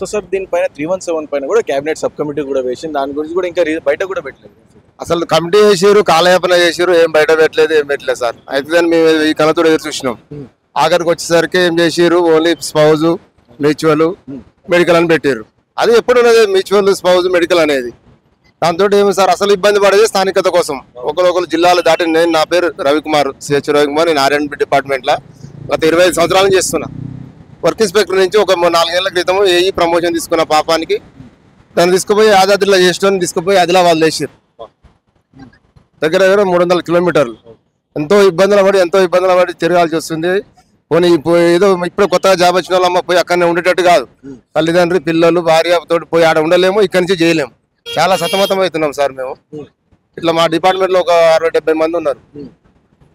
So sir దీనిపైన 317 పైన కూడా కేబినెట్ సబ్ కమిటీ కూడా వేసింది, దాని గురించి కూడా ఇంకా బయట కూడా పెట్టలేదు. అసలు కమిటీ చేసారు, కాలయాపన చేసారు, ఏం బయట పెట్టలేదు, ఏం పెట్టలేదు సార్. అయితే మేము ఈ కళతో ఎదురు చూసినాం. ఆఖరికి వచ్చేసరికి ఏం చేసారు, ఓన్లీ స్పౌజ్, మ్యూచువల్, మెడికల్ అని పెట్టారు. అది ఎప్పుడు ఉన్నది మ్యూచువల్, స్పౌజ్, మెడికల్ అనేది. దాంతో ఏమి సార్ అసలు ఇబ్బంది పడేది స్థానికత కోసం. ఒకరు జిల్లాలు దాటి నా పేరు రవికుమార్, సిహెచ్ రవికుమార్. నేను ఆర్ఎండ్బి డిపార్ట్మెంట్లో గత 25 సంవత్సరాలు చేస్తున్నా. వర్క్ ఇన్స్పెక్టర్ నుంచి ఒక 4 ఏళ్ల క్రితం ఏఈ ప్రమోషన్ తీసుకున్న పాపానికి దాన్ని తీసుకుపోయి యాదాద్రిలో చేసిన తీసుకుపోయి ఆదిలాబాద్ వేసారు. దగ్గర 300 కిలోమీటర్లు. ఎంతో ఇబ్బందులు పడి తిరగాల్సి వస్తుంది. పోనీ ఏదో ఇప్పుడు కొత్తగా జాబ్ వచ్చిన వాళ్ళమ్మ పోయి అక్కడనే ఉండేటట్టు కాదు. తల్లిదండ్రులు, పిల్లలు, భార్యతో పోయి ఆడ ఉండలేము, ఇక్కడి నుంచి చేయలేము. చాలా సతమతం అవుతున్నాం సార్ మేము. ఇట్లా మా డిపార్ట్మెంట్ లో ఒక 60-70 మంది ఉన్నారు.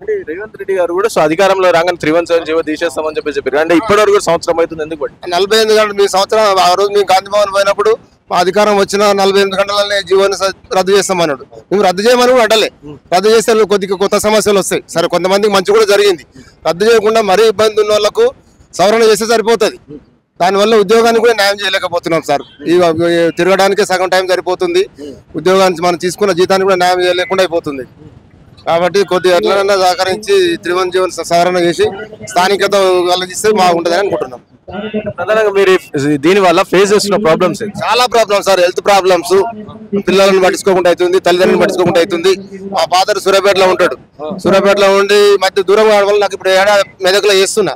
అంటే రేవంత్ రెడ్డి గారు కూడా సో అధికారంలో రాగానే 317 జీవో తీసేస్తామని చెప్పారు. అంటే ఇప్పటివరకు కూడా సంవత్సరం అవుతుంది. ఎందుకు 48 గంటలు మీ సంవత్సరం ఆ రోజు మేము గాంధీ భవన్ పోయినప్పుడు మా అధికారం వచ్చిన 48 గంటలనే జీవోని రద్దు చేస్తామన్నాడు. మేము రద్దు చేయమని కూడా అడ్డలే. రద్దు చేస్తే కొద్దిగా కొత్త సమస్యలు వస్తాయి. సరే, కొంతమందికి మంచి కూడా జరిగింది. రద్దు చేయకుండా మరీ ఇబ్బంది ఉన్న వాళ్ళకు సవరణ చేస్తే సరిపోతుంది. దానివల్ల ఉద్యోగానికి కూడా న్యాయం చేయలేకపోతున్నాం సార్. ఈ తిరగడానికి సగం టైం సరిపోతుంది. ఉద్యోగానికి మనం తీసుకున్న జీతానికి కూడా న్యాయం చేయలేకుండా అయిపోతుంది. కాబట్టి కొద్దిగా ఎట్లనన్నా సహకరించి 317 సవరణ చేసి స్థానికత కలిగిస్తే బాగుంటుందని అనుకుంటున్నాం. ప్రధానంగా మీరు దీని వల్ల ఫేస్ చేస్తున్న ప్రాబ్లమ్స్ చాలా ప్రాబ్లమ్స్ సార్. హెల్త్ ప్రాబ్లమ్స్, పిల్లలను పట్టించుకోకుండా అవుతుంది, తల్లిదండ్రులను పట్టించుకోకుండా అవుతుంది. మా ఫాదర్ సూర్యాపేటలో ఉంటాడు. సూర్యాపేటలో ఉండి మధ్య దూరం కావడం వల్ల నాకు ఇప్పుడు మెదక్లో చేస్తున్నా.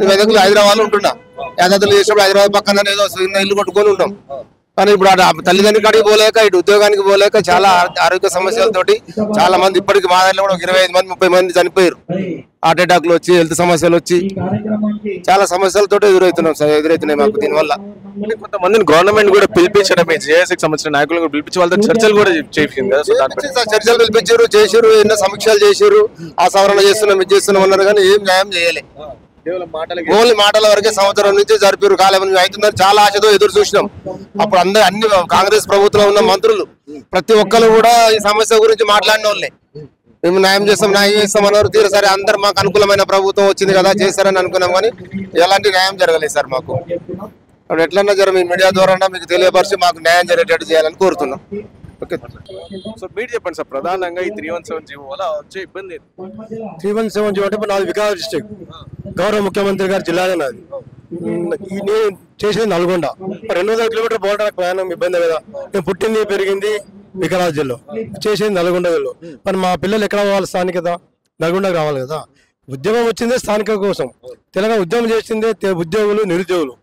మెదక్లో హైదరాబాద్ లో ఉంటున్నా. యాదాద్రిలో చేసినప్పుడు హైదరాబాద్ పక్కన ఏదో ఇల్లు కొట్టుకొని ఉంటాం. కానీ ఇప్పుడు తల్లిదండ్రుల కాడికి పోలేక, ఇటు ఉద్యోగానికి పోలేక చాలా ఆరోగ్య సమస్యలతోటి చాలా మంది ఇప్పటికి మా దగ్గర కూడా 25 మంది 30 మంది చనిపోయారు. హార్ట్ అటాక్లు వచ్చి, హెల్త్ సమస్యలు వచ్చి చాలా సమస్యలతో ఎదురవుతున్నాయి మాకు. దీనివల్ల కొంతమందిని గవర్నమెంట్ కూడా పిలిపించడం, జేఏసీకి సంబంధించిన నాయకులు పిలిపించి వాళ్ళతో చర్చలు కూడా చేసింది కదా. సో చర్చలు పిలిపించారు, చేసారు, ఎన్నో సమీక్షలు చేసారు. ఆ సవరణ చేస్తున్నాం, ఇది చేస్తున్నాం అన్నారు, కానీ ఏం న్యాయం చేయలే. ఓన్లీ మాటల వరకే సంవత్సరం నుంచి జరిపారు. కాలం అవుతుందని చాలా ఆశతో ఎదురు చూసినాం. అప్పుడు అన్ని కాంగ్రెస్ ప్రభుత్వంలో ఉన్న మంత్రులు ప్రతి ఒక్కరు కూడా ఈ సమస్య గురించి మాట్లాడిన వాళ్ళే. మేము న్యాయం చేస్తాం అన్నారు. సరే, అందరు మాకు అనుకూలమైన ప్రభుత్వం వచ్చింది కదా చేస్తారని అనుకున్నాం, కానీ ఎలాంటి న్యాయం జరగలేదు సార్ మాకు. అప్పుడు ఎట్లన్నా మీ మీడియా ద్వారా మీకు తెలియపరిచి మాకు న్యాయం జరిగేటట్టు చేయాలని కోరుతున్నాం. ఓకే, సో మీరు చెప్పండి సార్, ప్రధానంగా ఈ 317 జీవో వల్ల వచ్చే ఇబ్బంది. 317 జీవో అంటే నాది వికారాబాద్ డిస్ట్రిక్ట్. గౌరవ ముఖ్యమంత్రి గారి జిల్లాలో నాది. నేను చేసేది నల్గొండ. 200 కిలోమీటర్ పోవడానికి ప్రయాణం ఇబ్బంది కదా. నేను పుట్టింది పెరిగింది వికారాబాద్ జిల్లా, చేసేది నల్గొండ జిల్లా. మరి మా పిల్లలు ఎక్కడ పోవాలి? స్థానికత నల్గొండకు రావాలి కదా. ఉద్యమం వచ్చిందే స్థానికత కోసం. తెలంగాణ ఉద్యమం చేసిందే ఉద్యోగులు, నిరుద్యోగులు.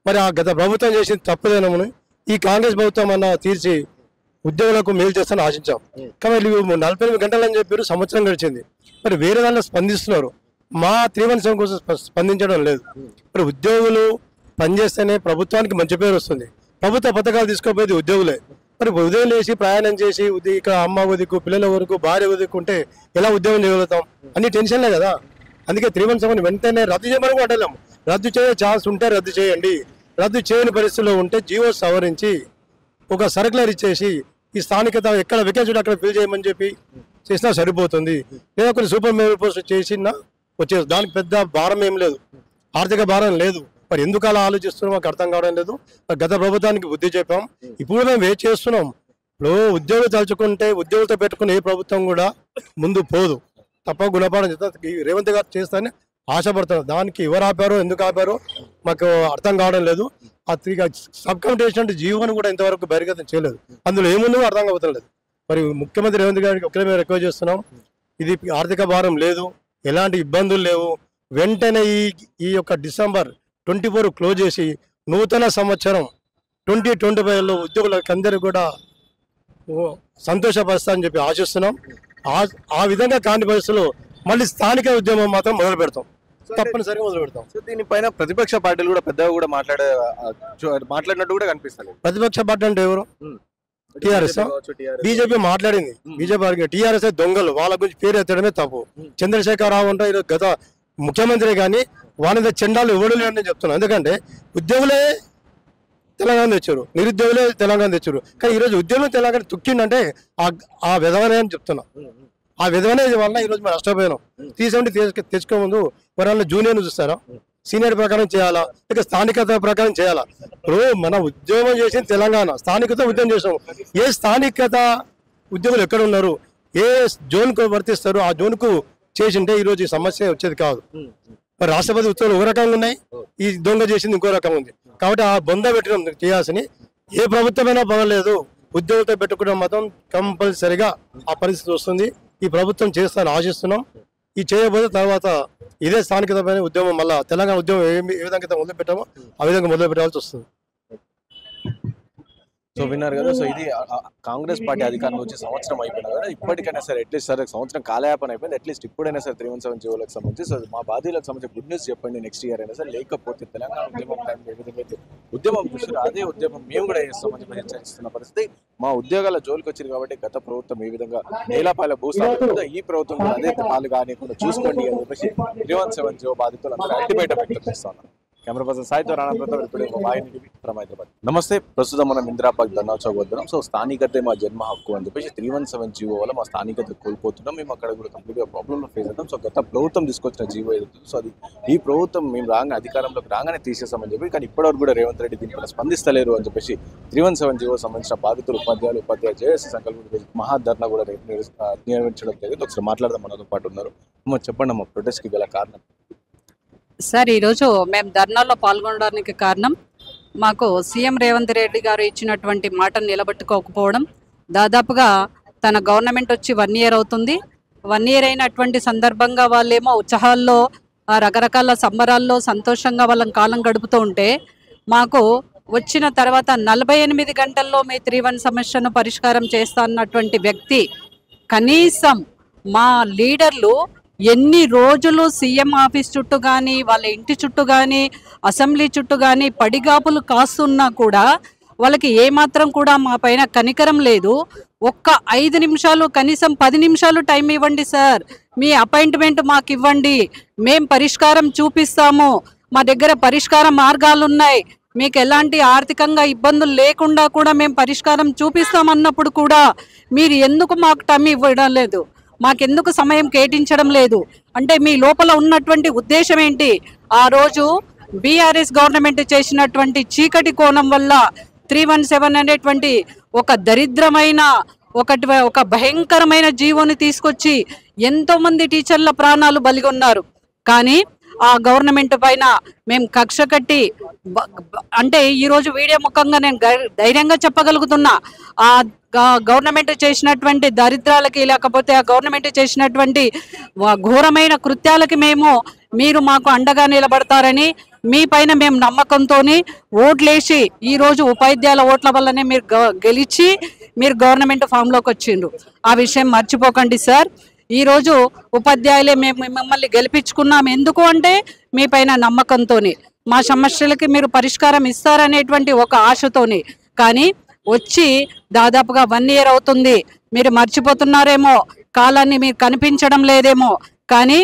మరి ఆ గత ప్రభుత్వం చేసింది తప్పదేనమని ఈ కాంగ్రెస్ ప్రభుత్వం అన్న తీర్చి ఉద్యోగులకు మేలు చేస్తానని ఆశించాం. కానీ 48 గంటలని చెప్పారు, సంవత్సరం గడిచింది. మరి వేరే దానిలో స్పందిస్తున్నారు, మా 317 కోసం స్పందించడం లేదు. మరి ఉద్యోగులు పనిచేస్తేనే ప్రభుత్వానికి మంచి పేరు వస్తుంది. ప్రభుత్వ పథకాలు తీసుకోపోయేది ఉద్యోగులే. మరి ఉదయం లేచి ప్రయాణం చేసి ఇక్కడ అమ్మ వదికు, పిల్లల వరకు, భార్య వదుకుంటే ఎలా ఉద్యోగం చేయగలుగుతాం? అన్ని టెన్షన్లే కదా. అందుకే 317 వెంటనే రద్దు చేయమని కూడా అంటలేము. రద్దు చేసే ఛాన్స్ ఉంటే రద్దు చేయండి. రద్దు చేయని పరిస్థితుల్లో ఉంటే జీవో సవరించి ఒక సర్కులర్ ఇచ్చేసి ఈ స్థానికత ఎక్కడ వెకేన్సీ అక్కడ ఫిల్ చేయమని చెప్పి చేసినా సరిపోతుంది. లేదా కొన్ని సూపర్ మేయర్ పోస్ట్ చేసినా వచ్చేది. దానికి పెద్ద భారం ఏం లేదు, ఆర్థిక భారం లేదు. మరి ఎందుకు అలా ఆలోచిస్తున్నాం మాకు అర్థం కావడం లేదు. గత ప్రభుత్వానికి బుద్ధి చెప్పాం, ఇప్పుడు మేము వెయిట్ చేస్తున్నాం. ఇప్పుడు ఉద్యోగులు తలుచుకుంటే ఉద్యోగులతో పెట్టుకుని ఏ ప్రభుత్వం కూడా ముందు పోదు. తప్ప గుణపాఠం చేస్తా రేవంత్ గారు చేస్తానని ఆశపడుతున్నారు. దానికి ఎవరు ఆపారో, ఎందుకు ఆపారో మాకు అర్థం కావడం లేదు. ఆ సబ్ కమిటీ వేసినట్టు జీవోని కూడా ఇంతవరకు బహిర్గతం చేయలేదు. అందులో ఏముందో అర్థం కావట్లేదు. మరి ముఖ్యమంత్రి రేవంత్ గారికి ఒకరే మేము రిక్వెస్ట్ చేస్తున్నాం, ఇది ఆర్థిక భారం లేదు, ఎలాంటి ఇబ్బందులు లేవు. వెంటనే ఈ యొక్క December 24 క్లోజ్ చేసి నూతన సంవత్సరం 2025లో ఉద్యోగులకు అందరికీ కూడా సంతోషపరుస్తారని చెప్పి ఆశిస్తున్నాం. ఆ విధంగా కాని పరిస్థితుల్లో మళ్ళీ స్థానిక ఉద్యమం మాత్రం మొదలు పెడతాం, తప్పనిసరిగా మొదలు పెడతాం. సో దీనిపైన ప్రతిపక్ష పార్టీలు కూడా పెద్దగా కూడా మాట్లాడినట్టు కూడా కనిపిస్తుంది. ప్రతిపక్ష పార్టీ అంటే ఎవరు? టీఆర్ఎస్. బీజేపీ మాట్లాడింది. బీజేపీ టీఆర్ఎస్ దొంగలు, వాళ్ళ గురించి పేరు ఎత్తడమే తప్పు. చంద్రశేఖరరావు అంటే ఈరోజు గత ముఖ్యమంత్రి కానీ వాణిజ్య చండాలు ఎవడు లేదని చెప్తున్నాను. ఎందుకంటే ఉద్యోగులే తెలంగాణ తెచ్చారు, నిరుద్యోగులే తెలంగాణ తెచ్చారు. కానీ ఈరోజు ఉద్యోగులు తెలంగాణ తుక్కిందంటే ఆ విధవనే అని చెప్తున్నా. ఆ విధవనే వల్ల ఈరోజు మేము నష్టపోయినాం. 370 తెచ్చుకో ముందు ఎవరన్నా జూనియర్ను చూస్తారా? సీనియర్ ప్రకారం చేయాలా, లేక స్థానికత ప్రకారం చేయాలా? ఇప్పుడు మన ఉద్యోగం చేసింది తెలంగాణ, స్థానికత ఉద్యోగం చేసాం. ఏ స్థానికత ఉద్యోగులు ఎక్కడ ఉన్నారు, ఏ జోన్కు వర్తిస్తారు, ఆ జోన్కు చేసింటే ఈరోజు ఈ సమస్య వచ్చేది కాదు. మరి రాష్ట్రపతి ఉత్తర్వులు ఒక రకంగా ఉన్నాయి, ఈ దొంగ చేసింది ఇంకో రకంగా ఉంది. కాబట్టి ఆ బొంద పెట్టడం చేయాల్సిన ఏ ప్రభుత్వమైనా పర్వాలేదు, ఉద్యోగులతో పెట్టుకోవడం మాత్రం కంపల్సరిగా ఆ పరిస్థితి వస్తుంది. ఈ ప్రభుత్వం చేస్తారని ఆశిస్తున్నాం. ఈ చేయబోతే తర్వాత ఇదే స్థానికతమైన ఉద్యమం మళ్ళా తెలంగాణ ఉద్యమం ఏ విధంగా మొదలు పెట్టామో ఆ విధంగా మొదలు పెట్టాల్సి వస్తుంది. సో విన్నారు కదా. సో ఇది కాంగ్రెస్ పార్టీ అధికారంలో వచ్చి సంవత్సరం అయిపోయినా కదా, ఇప్పటికైనా సరే అట్లీస్ట్ సరే సంవత్సరం కాలయాపన అయిపోయింది, అట్లీస్ట్ ఇప్పుడైనా సరే 317 జీవోలకు సంబంధించి సో మా బాధ్యులకు సంబంధించి గుడ్ న్యూస్ చెప్పండి నెక్స్ట్ ఇయర్ అయినా సరే. లేకపోతే తెలంగాణ ఉద్యమం టైంలో ఏ విధంగా అయితే ఉద్యమం చూసారో అదే ఉద్యమం మేము కూడా చేస్తామని చెప్పి హెచ్చరిస్తున్న పరిస్థితి. మా ఉద్యోగాల జోలికి వచ్చింది కాబట్టి గత ప్రభుత్వం ఏ విధంగా నేలపాయల భూస్థాపన, ఈ ప్రభుత్వం కూడా అదే పాలు కానీ చూసుకోండి అని చెప్పేసి 317 జీవో బాధితులు అందరూ అల్టిమేట్ వ్యక్తం చేస్తా ఉన్నారు. కెమెరా పర్సన్ సాయితో రాణా ప్రతాప్ ఇప్పుడు ఫ్రమ్ హైదరాబాద్. నమస్తే, ప్రస్తుతం మనం ఇందిరాపార్క్ ధర్నా చౌక్ వద్దాం. సో స్థానికతే మా జన్మ హక్కు అని చెప్పేసి 317 జీవో వల్ల మా స్థానికత కోల్పోతున్నాం. మేము అక్కడ కూడా కంప్లీట్గా ప్రాబ్లంలో ఫేస్ అవుతాం. సో గత ప్రభుత్వం తీసుకొచ్చిన జీవో ఏదైతే సో అది ఈ ప్రభుత్వం మేము అధికారంలోకి రాగానే తీసేస్తామని చెప్పి, కానీ ఇప్పటివరకు కూడా రేవంత్ రెడ్డి దీనిపైన స్పందిస్తలేరు అని చెప్పేసి 317 జీవో సంబంధించిన బాధితులు ఉపాధ్యాయ జేఏసీ సంకల్ప మహాధర్నా కూడా నిర్వహించడం జరిగింది. ఒకసారి మాట్లాడదాం, మనతో పాటు ఉన్నారు. చెప్పండి అమ్మ, ప్రొటెస్ట్కి గల కారణం సార్? ఈరోజు మేము ధర్నాలో పాల్గొనడానికి కారణం మాకు సీఎం రేవంత్ రెడ్డి గారు ఇచ్చినటువంటి మాటను నిలబెట్టుకోకపోవడం. దాదాపుగా తన గవర్నమెంట్ వచ్చి 1 year అవుతుంది. 1 year అయినటువంటి సందర్భంగా వాళ్ళేమో ఉత్సాహాల్లో రకరకాల సంబరాల్లో సంతోషంగా వాళ్ళని కాలం గడుపుతూ ఉంటే, మాకు వచ్చిన తర్వాత 48 గంటల్లో మీ 317 సమస్యను పరిష్కారం చేస్తా అన్నటువంటి వ్యక్తి కనీసం మా లీడర్లు ఎన్ని రోజులు సీఎం ఆఫీస్ చుట్టూ కానీ వాళ్ళ ఇంటి చుట్టూ కానీ అసెంబ్లీ చుట్టూ కానీ పడిగాపులు కాస్తున్నా కూడా వాళ్ళకి ఏమాత్రం కూడా మా పైన కనికరం లేదు. ఒక్క 5 నిమిషాలు కనీసం 10 నిమిషాలు టైం ఇవ్వండి సార్, మీ అపాయింట్మెంట్ మాకు ఇవ్వండి, మేం పరిష్కారం చూపిస్తాము, మా దగ్గర పరిష్కార మార్గాలు ఉన్నాయి, మీకు ఎలాంటి ఆర్థికంగా ఇబ్బందులు లేకుండా కూడా మేము పరిష్కారం చూపిస్తామన్నప్పుడు కూడా మీరు ఎందుకు మాకు టైం ఇవ్వడం లేదు, మాకెందుకు సమయం కేటాయించడం లేదు అంటే మీ లోపల ఉన్నటువంటి ఉద్దేశం ఏంటి? ఆ రోజు బీఆర్ఎస్ గవర్నమెంట్ చేసినటువంటి చీకటి కోణం వల్ల 317 అనేటువంటి ఒక దరిద్రమైన ఒక భయంకరమైన జీవోని తీసుకొచ్చి ఎంతో మంది టీచర్ల ప్రాణాలు బలిగొన్నారు. కానీ ఆ గవర్నమెంట్ పైన మేము కక్ష కట్టి అంటే ఈరోజు వీడియో ముఖంగా నేను ధైర్యంగా చెప్పగలుగుతున్నా, ఆ గవర్నమెంట్ చేసినటువంటి దరిద్రాలకి లేకపోతే ఆ గవర్నమెంట్ చేసినటువంటి ఘోరమైన కృత్యాలకి మీరు మాకు అండగా నిలబడతారని మీ పైన మేము నమ్మకంతో ఓట్లేసి ఈరోజు ఉపాధ్యాయుల ఓట్ల వల్లనే మీరు గెలిచి మీరు గవర్నమెంట్ ఫామ్లోకి వచ్చిండ్రు. ఆ విషయం మర్చిపోకండి సార్. ఈరోజు ఉపాధ్యాయులే మేము మిమ్మల్ని గెలిపించుకున్నాం. ఎందుకు అంటే మీ పైన నమ్మకంతో, మా సమస్యలకి మీరు పరిష్కారం ఇస్తారనేటువంటి ఒక ఆశతోని. కానీ వచ్చి దాదాపుగా 1 year అవుతుంది. మీరు మర్చిపోతున్నారేమో, కాలాన్ని మీరు కనిపించడం లేదేమో, కానీ